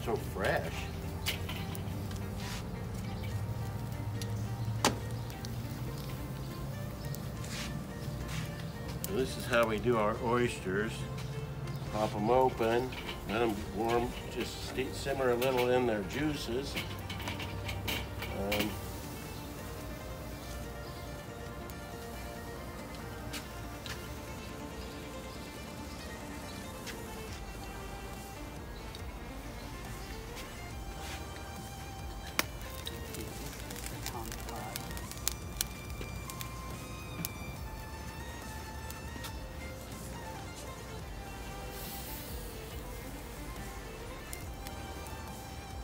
so fresh. So this is how we do our oysters. Pop them open, let them warm, just simmer a little in their juices.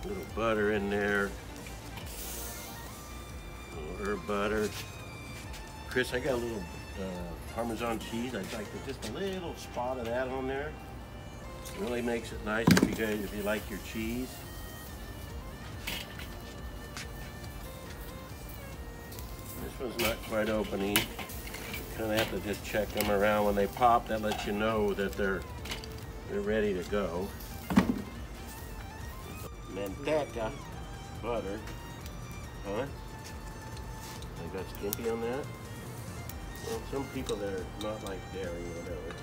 Little butter in there, a little herb butter. Chris, I got a little Parmesan cheese. I'd like just a little spot of that on there. Really makes it nice if you like your cheese. This one's not quite opening. Kind of have to just check them around when they pop. That lets you know that they're ready to go. Manteca, butter, huh? I got skimpy on that. Well, some people that are not like dairy or whatever,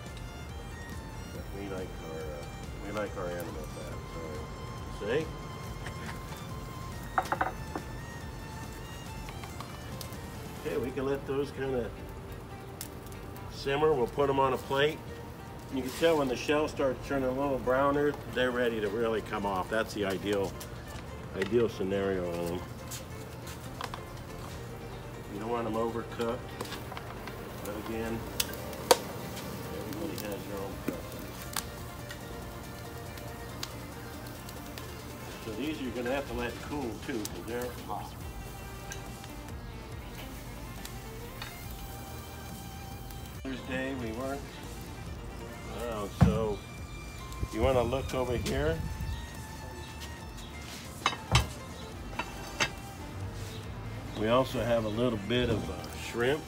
but we like our animal fat. So, see? Okay, we can let those kind of simmer. We'll put them on a plate. You can tell when the shell starts turning a little browner, they're ready to really come off. That's the ideal scenario on them. You don't want them overcooked, but again, everybody has their own preference. So these you're going to have to let cool too, because they're hot. Thursday we weren't. Wow, so you want to look over here? We also have a little bit of shrimp.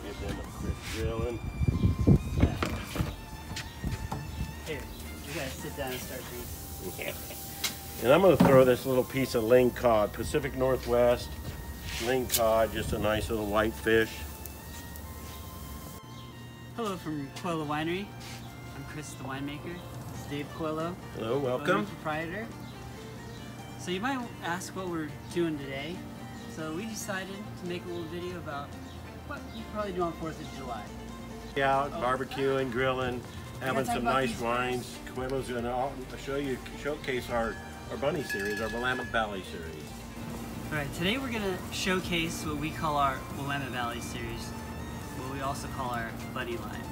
Get them a quick grilling. Here, you guys sit down and start drinking. And I'm going to throw this little piece of ling cod, Pacific Northwest ling cod, just a nice little white fish. Hello from Coelho Winery. I'm Chris, the winemaker. This is Dave Coelho. Hello, welcome. Proprietor. So you might ask what we're doing today. So we decided to make a little video about what you probably do on 4th of July. Out, barbecuing, grilling, having some nice wines. Coelho's going to showcase our bunny series, our Willamette Valley series. All right, today we're going to showcase what we call our Willamette Valley series, what we also call our bunny line.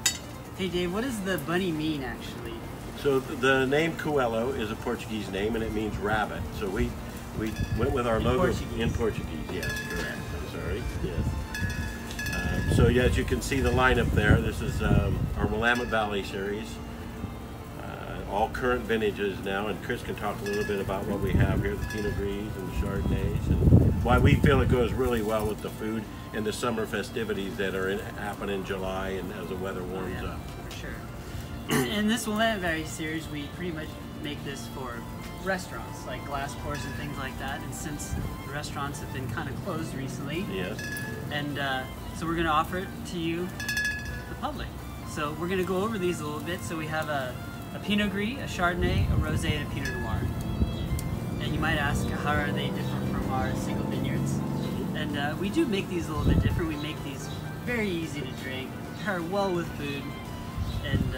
Hey Dave, what does the bunny mean actually? So the name Coelho is a Portuguese name and it means rabbit. So we went with our logo in Portuguese. Yes, correct. I'm sorry. Yes. So yeah, as you can see the lineup there, this is our Willamette Valley series. All current vintages now, and Chris can talk a little bit about what we have here, the Pinot Gris and the Chardonnays, and why we feel it goes really well with the food and the summer festivities that are happen in July and as the weather warms up. For sure. In this Willamette Valley series, we pretty much make this for restaurants, like glass pours and things like that, and since the restaurants have been kind of closed recently, yes, and so we're going to offer it to you, the public. So we're going to go over these a little bit. So we have a Pinot Gris, a Chardonnay, a Rosé, and a Pinot Noir. And you might ask, how are they different from our single vineyards? And we do make these a little bit different. We make these very easy to drink, pair well with food, and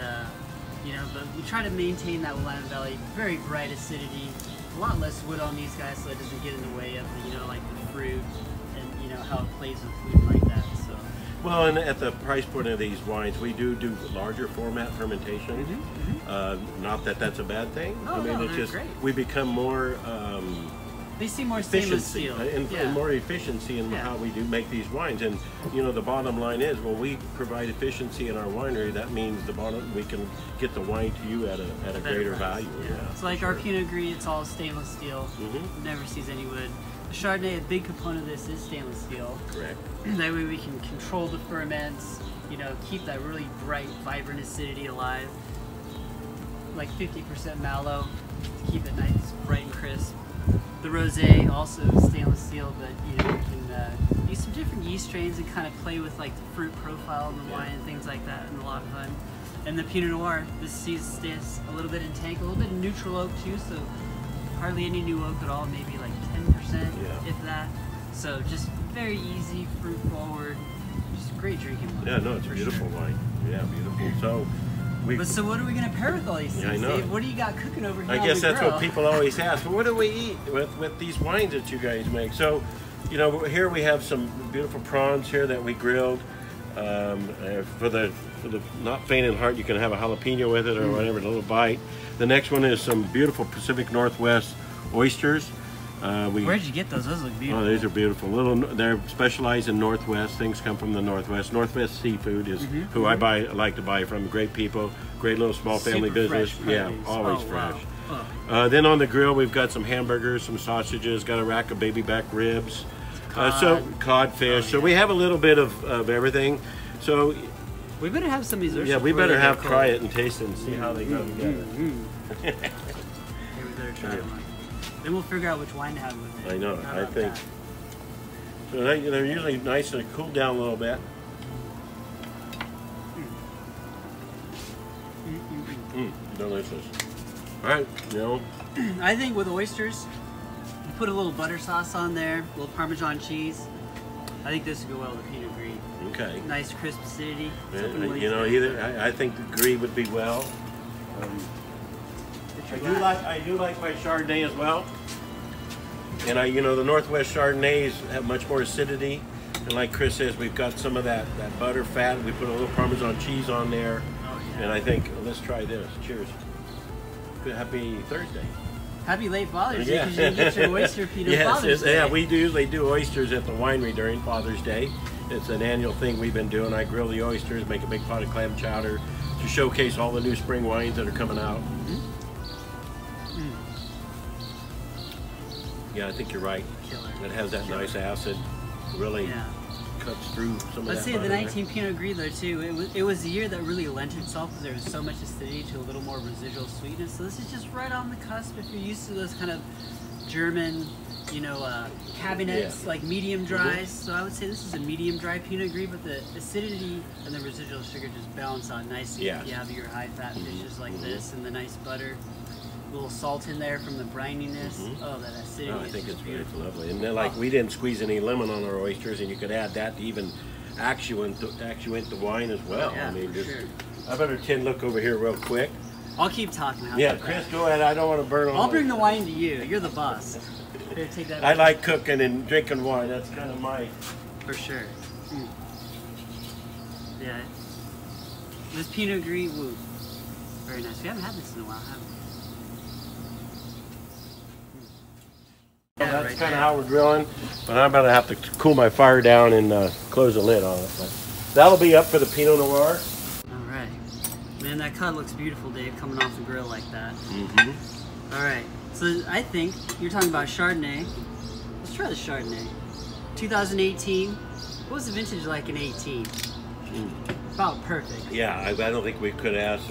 you know, but we try to maintain that Willamette Valley very bright acidity, a lot less wood on these guys, so it doesn't get in the way of the, you know, like the fruit and, you know, how it plays with food like that. So. Well, and at the price point of these wines, we do larger format fermentation. Not that that's a bad thing. Oh, I mean, no, it's just great. we become more they seem more stainless steel and more efficiency in how we do make these wines. And you know, the bottom line is, when we provide efficiency in our winery, that means we can get the wine to you at a greater value. Yeah. So like our Pinot Gris, it's all stainless steel. Never sees any wood. The Chardonnay, a big component of this is stainless steel. Correct. That way we can control the ferments, you know, keep that really bright, vibrant acidity alive. like 50% mallow to keep it nice, bright and crisp. The rosé, also stainless steel, but you know, you can use some different yeast strains and kind of play with like the fruit profile in the wine and things like that, and a lot of fun. And the Pinot Noir, this stays a little bit in tank, a little bit of neutral oak too, so hardly any new oak at all, maybe like 10%, if that. So just very easy, fruit forward, just great drinking wine. Yeah, no, it's a beautiful wine. Yeah, beautiful. So, so what are we going to pair with all these things, I know. Dave? What do you got cooking over here? I guess that's grill? what people always ask. Well, what do we eat with these wines that you guys make? So, you know, here we have some beautiful prawns here that we grilled. For the not faint in heart, you can have a jalapeno with it or whatever, a little bite. The next one is some beautiful Pacific Northwest oysters. Where'd you get those? Those look beautiful. Oh, these are beautiful. They're specialized in Northwest. Things come from the Northwest. Northwest Seafood is who I like to buy from. Great people, great little small family business. Fresh always fresh. Wow. Then on the grill, we've got some hamburgers, some sausages, got a rack of baby back ribs, codfish. So we have a little bit of everything. So we better have some of these oysters. Yeah, we better try it and taste it and see how they go together. Okay, we better try one. Then we'll figure out which wine to have with it. I know. I think. So they're usually nice and cool down a little bit. Delicious. All right, you know. I think with oysters, you put a little butter sauce on there, a little Parmesan cheese. I think this would go well with Pinot Gris. Okay. Nice crisp acidity. You know, I think the Gris would be well. I do like my Chardonnay as well. And the Northwest Chardonnays have much more acidity. And like Chris says, we've got some of that butter fat. We put a little Parmesan cheese on there. Oh, yeah. And I think, let's try this. Cheers. Happy Thursday. Happy late Father's Day, because you get your oyster Pinot Father's Day. Yeah, we usually do oysters at the winery during Father's Day. It's an annual thing we've been doing. I grill the oysters, make a big pot of clam chowder to showcase all the new spring wines that are coming out. Yeah, I think you're right. Killer. It has that nice acid, really cuts through some of that. Let's say the 19 Pinot Gris though too. It was a year that really lent itself because there was so much acidity to a little more residual sweetness. So this is just right on the cusp. If you're used to those kind of German, cabinets, like medium dries. So I would say this is a medium dry Pinot Gris, but the acidity and the residual sugar just balance out nicely. If you have your high fat fishes like this and the nice butter. A little salt in there from the brininess. Oh, that acidity. I think it's lovely. And then, we Oh. didn't squeeze any lemon on our oysters, and you could add that to even actuate the wine as well. Yeah, I mean, for sure. I better look over here real quick. I'll keep talking. Chris, go ahead. I don't want to burn on. I'll bring the wine to you. You're the boss. Here, take that. I like cooking and drinking wine. That's kind of my. For sure. Yeah. This Pinot Gris, woo. Very nice. We haven't had this in a while, have we? That's kind of how we're drilling, but I'm going to have to cool my fire down and close the lid on it. But that'll be up for the Pinot Noir. All right. Man, that cod looks beautiful, Dave, coming off the grill like that. All right. So I think you're talking about Chardonnay. Let's try the Chardonnay. 2018. What was the vintage like in 18? About perfect. Yeah, I don't think we could ask.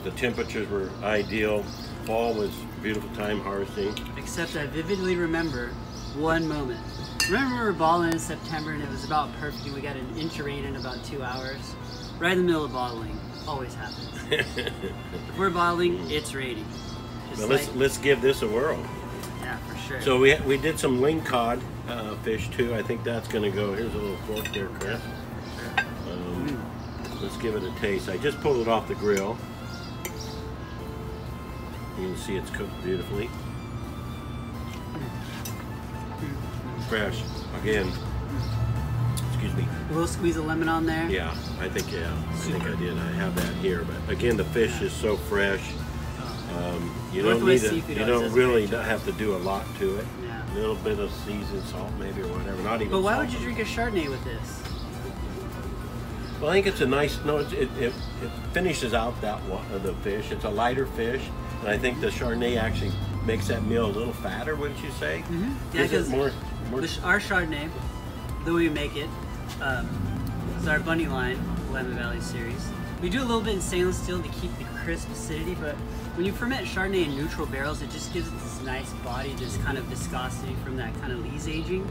The temperatures were ideal. Fall was a beautiful time harvesting. Except I vividly remember one moment. Remember we were balling in September and it was about perfect and we got an inch of rain in about 2 hours? Right in the middle of bottling. Always happens. If we're bottling, it's raining. Well, let's give this a whirl. Yeah, for sure. So we did some ling cod fish too. I think that's going to go. Here's a little fork there, Chris. Let's give it a taste. I just pulled it off the grill. You can see it's cooked beautifully. Fresh. Again. Excuse me. A little squeeze of lemon on there. Yeah, I think I did. I have that here, but again, the fish is so fresh. You don't really have to do a lot to it. Yeah. A little bit of seasoned salt, maybe, or whatever. Not even. But why salt. would you drink a Chardonnay with this? Well, I think it's a nice. No, it finishes out the fish. It's a lighter fish, and I think the Chardonnay actually makes that meal a little fatter. Wouldn't you say? Yeah, because more. Our Chardonnay, the way we make it, is our Bunny Line Lemon Valley series. We do a little bit in stainless steel to keep the crisp acidity, but when you ferment Chardonnay in neutral barrels, it just gives it this nice body, this kind of viscosity from that kind of lees aging.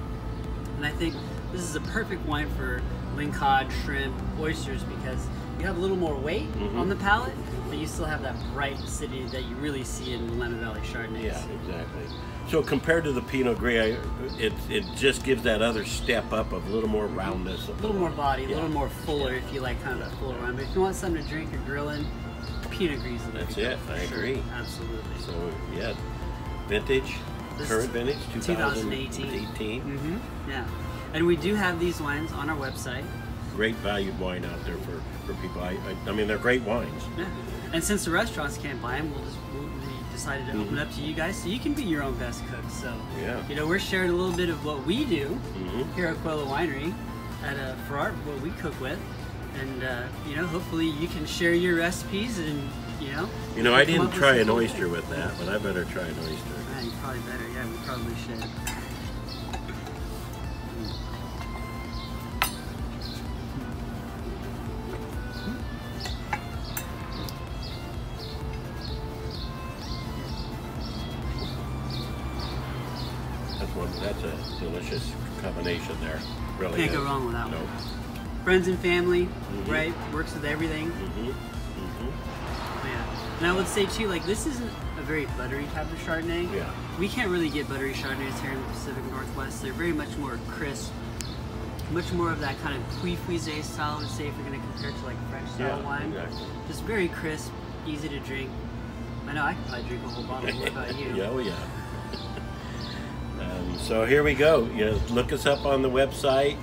And I think this is a perfect wine for lingcod, shrimp, oysters, because you have a little more weight on the palate, but you still have that bright acidity that you really see in Willamette Valley Chardonnays. Yeah, exactly. So compared to the Pinot Gris, it just gives that other step up of a little more roundness. A little more body, a little more fuller if you like kind of a fuller wine. But if you want something to drink or grill in, Pinot Gris is That's it, I agree. Absolutely. So yeah, vintage, current vintage, 2018. Yeah, and we do have these wines on our website. Great valued wine out there for people. I mean, they're great wines. Yeah. And since the restaurants can't buy them, we decided to open it up to you guys so you can be your own best cook. So, you know, we're sharing a little bit of what we do here at Coelho Winery for what we cook with. And, you know, hopefully you can share your recipes and, you know. You know, I didn't try an oyster with that, but I better try an oyster. Yeah, you probably better. Yeah, we probably should. That's a delicious combination there. Really can't go wrong with that one. Friends and family, right? Works with everything. Yeah. And I would say too, like, this isn't a very buttery type of Chardonnay. Yeah. We can't really get buttery Chardonnays here in the Pacific Northwest. They're very much more crisp, much more of that kind of Puy-Frisé style, I would say, if you're going to compare it to like French style wine. Exactly. Just very crisp, easy to drink. I know I could probably drink a whole bottle. What about you? Yeah, oh yeah. So here we go. You know, look us up on the website.